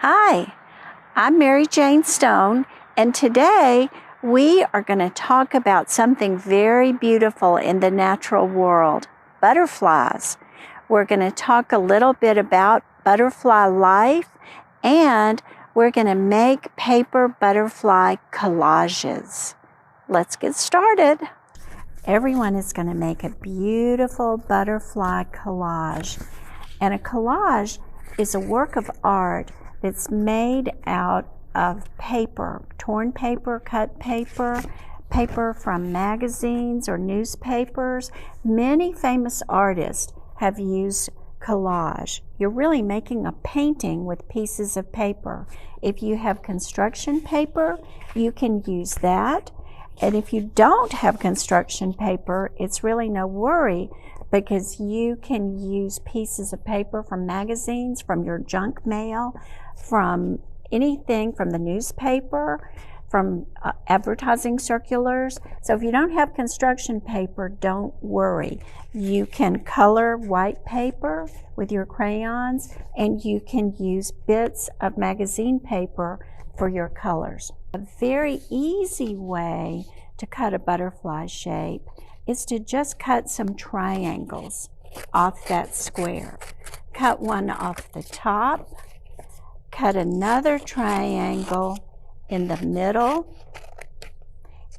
Hi, I'm Mary Jane Stone, and today we are going to talk about something very beautiful in the natural world, butterflies. We're going to talk a little bit about butterfly life, and we're going to make paper butterfly collages. Let's get started. Everyone is going to make a beautiful butterfly collage, and a collage is a work of art that's made out of paper, torn paper, cut paper, paper from magazines or newspapers. Many famous artists have used collage. You're really making a painting with pieces of paper. If you have construction paper, you can use that. And if you don't have construction paper, it's really no worry, because you can use pieces of paper from magazines, from your junk mail, from anything from the newspaper, from advertising circulars. So if you don't have construction paper, don't worry. You can color white paper with your crayons, and you can use bits of magazine paper for your colors. A very easy way to cut a butterfly shape is to just cut some triangles off that square. Cut one off the top, cut another triangle in the middle,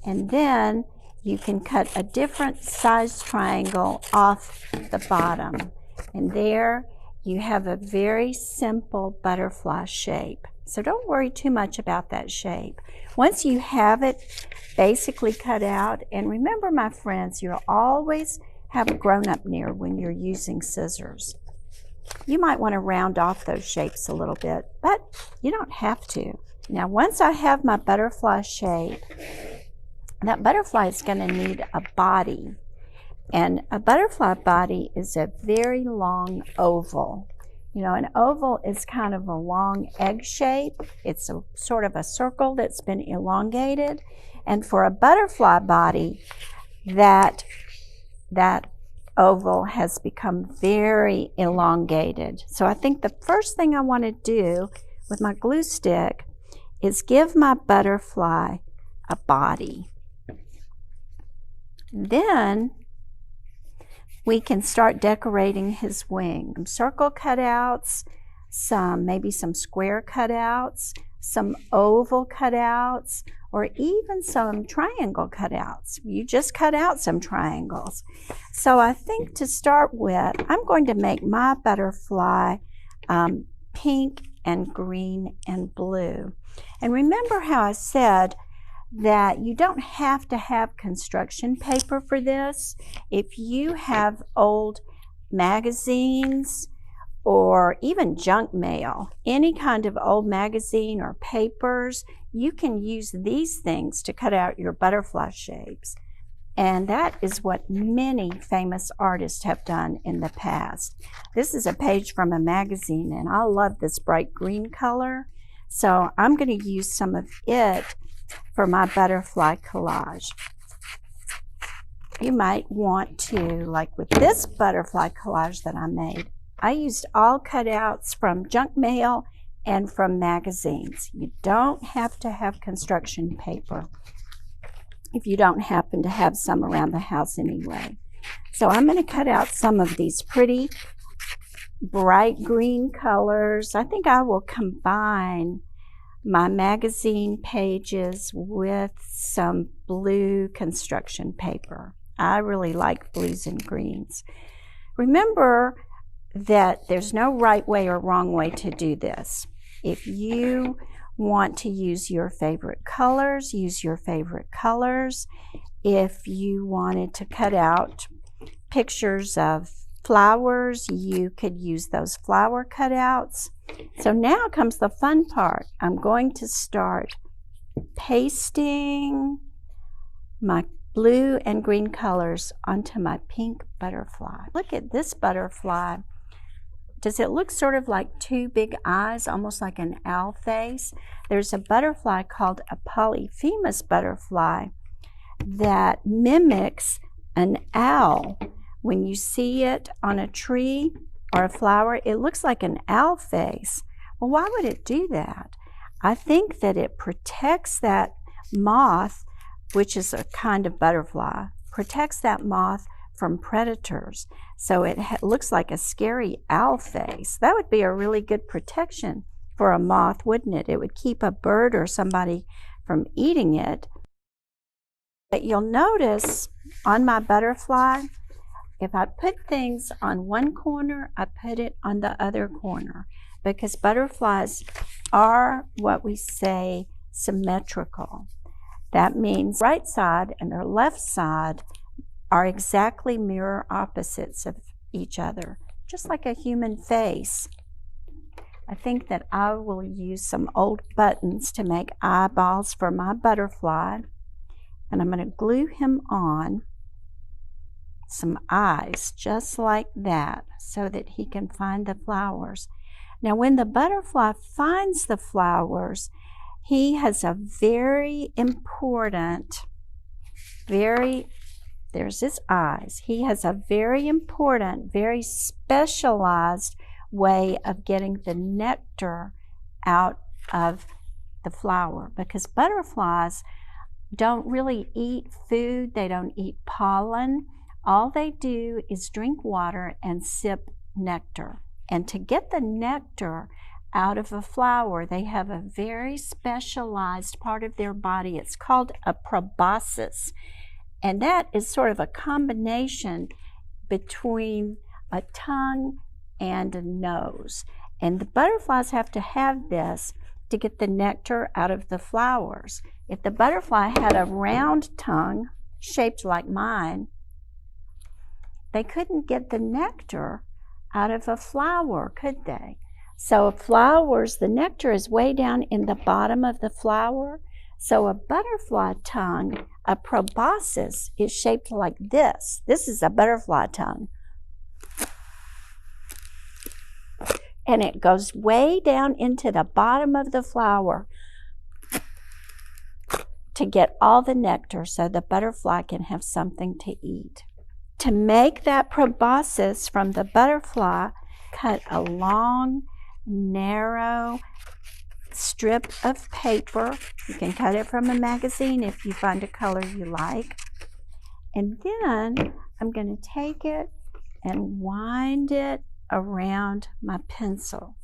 and then you can cut a different size triangle off the bottom. And there you have a very simple butterfly shape. So don't worry too much about that shape. Once you have it basically cut out, and remember, my friends, you'll always have a grown-up near when you're using scissors. You might want to round off those shapes a little bit, but you don't have to. Now, once I have my butterfly shape, that butterfly is going to need a body. And a butterfly body is a very long oval. You know, an oval is kind of a long egg shape. It's a sort of a circle that's been elongated. And for a butterfly body, that oval has become very elongated. So I think the first thing I want to do with my glue stick is give my butterfly a body. Then we can start decorating his wing. Some circle cutouts, maybe some square cutouts, some oval cutouts, or even some triangle cutouts. You just cut out some triangles. So I think to start with, I'm going to make my butterfly pink and green and blue. And remember how I said that you don't have to have construction paper for this. If you have old magazines or even junk mail, any kind of old magazine or papers, you can use these things to cut out your butterfly shapes. And that is what many famous artists have done in the past. This is a page from a magazine, and I love this bright green color. So I'm going to use some of it for my butterfly collage. You might want to, like with this butterfly collage that I made, I used all cutouts from junk mail and from magazines. You don't have to have construction paper if you don't happen to have some around the house anyway. So I'm going to cut out some of these pretty bright green colors. I think I will combine my magazine pages with some blue construction paper. I really like blues and greens. Remember that there's no right way or wrong way to do this. If you want to use your favorite colors, use your favorite colors. If you wanted to cut out pictures of flowers, you could use those flower cutouts. So now comes the fun part. I'm going to start pasting my blue and green colors onto my pink butterfly. Look at this butterfly. Does it look sort of like two big eyes, almost like an owl face? There's a butterfly called a Polyphemus butterfly that mimics an owl. When you see it on a tree or a flower, it looks like an owl face. Well, why would it do that? I think that it protects that moth, which is a kind of butterfly, protects that moth from predators. So it looks like a scary owl face. That would be a really good protection for a moth, wouldn't it? It would keep a bird or somebody from eating it. But you'll notice on my butterfly, if I put things on one corner, I put it on the other corner, because butterflies are what we say symmetrical. That means right side and their left side are exactly mirror opposites of each other, just like a human face. I think that I will use some old buttons to make eyeballs for my butterfly, and I'm going to glue him on some eyes just like that so that he can find the flowers. Now when the butterfly finds the flowers, he has a very important, there's his eyes. He has a very important, very specialized way of getting the nectar out of the flower, because butterflies don't really eat food. They don't eat pollen. All they do is drink water and sip nectar. And to get the nectar out of a flower, they have a very specialized part of their body. It's called a proboscis. And that is sort of a combination between a tongue and a nose. And the butterflies have to have this to get the nectar out of the flowers. If the butterfly had a round tongue shaped like mine, they couldn't get the nectar out of a flower, could they? So flowers, the nectar is way down in the bottom of the flower. So a butterfly tongue, a proboscis, is shaped like this. This is a butterfly tongue. And it goes way down into the bottom of the flower to get all the nectar so the butterfly can have something to eat. To make that proboscis from the butterfly, cut a long, narrow strip of paper. You can cut it from a magazine if you find a color you like. And then I'm going to take it and wind it around my pencil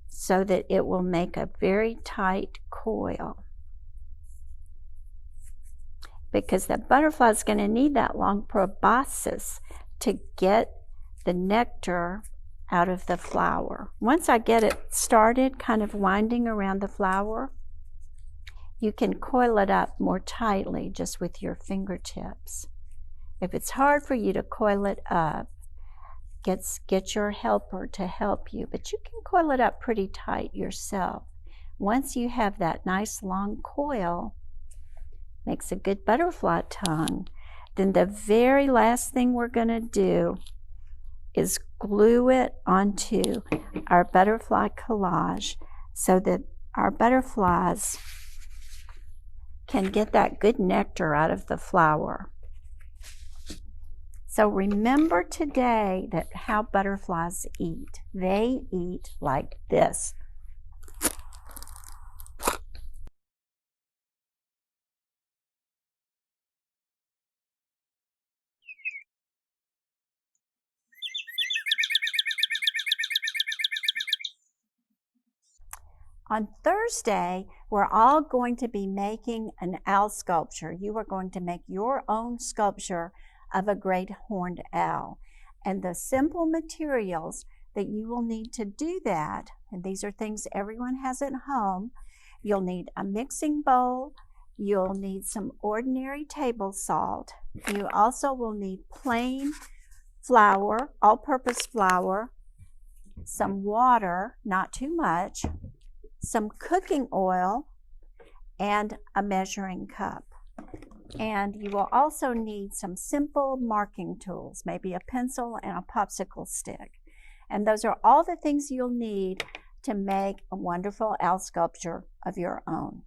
so that it will make a very tight coil. Because the butterfly is going to need that long proboscis to get the nectar out of the flower. Once I get it started, kind of winding around the flower, you can coil it up more tightly just with your fingertips. If it's hard for you to coil it up, get your helper to help you, but you can coil it up pretty tight yourself. Once you have that nice long coil, makes a good butterfly tongue, then the very last thing we're going to do is glue it onto our butterfly collage so that our butterflies can get that good nectar out of the flower. So remember today that how butterflies eat. They eat like this. On Thursday, we're all going to be making an owl sculpture. You are going to make your own sculpture of a great horned owl. And the simple materials that you will need to do that, and these are things everyone has at home, you'll need a mixing bowl, you'll need some ordinary table salt, you also will need plain flour, all-purpose flour, some water, not too much, some cooking oil, and a measuring cup. And you will also need some simple marking tools, maybe a pencil and a popsicle stick. And those are all the things you'll need to make a wonderful owl sculpture of your own.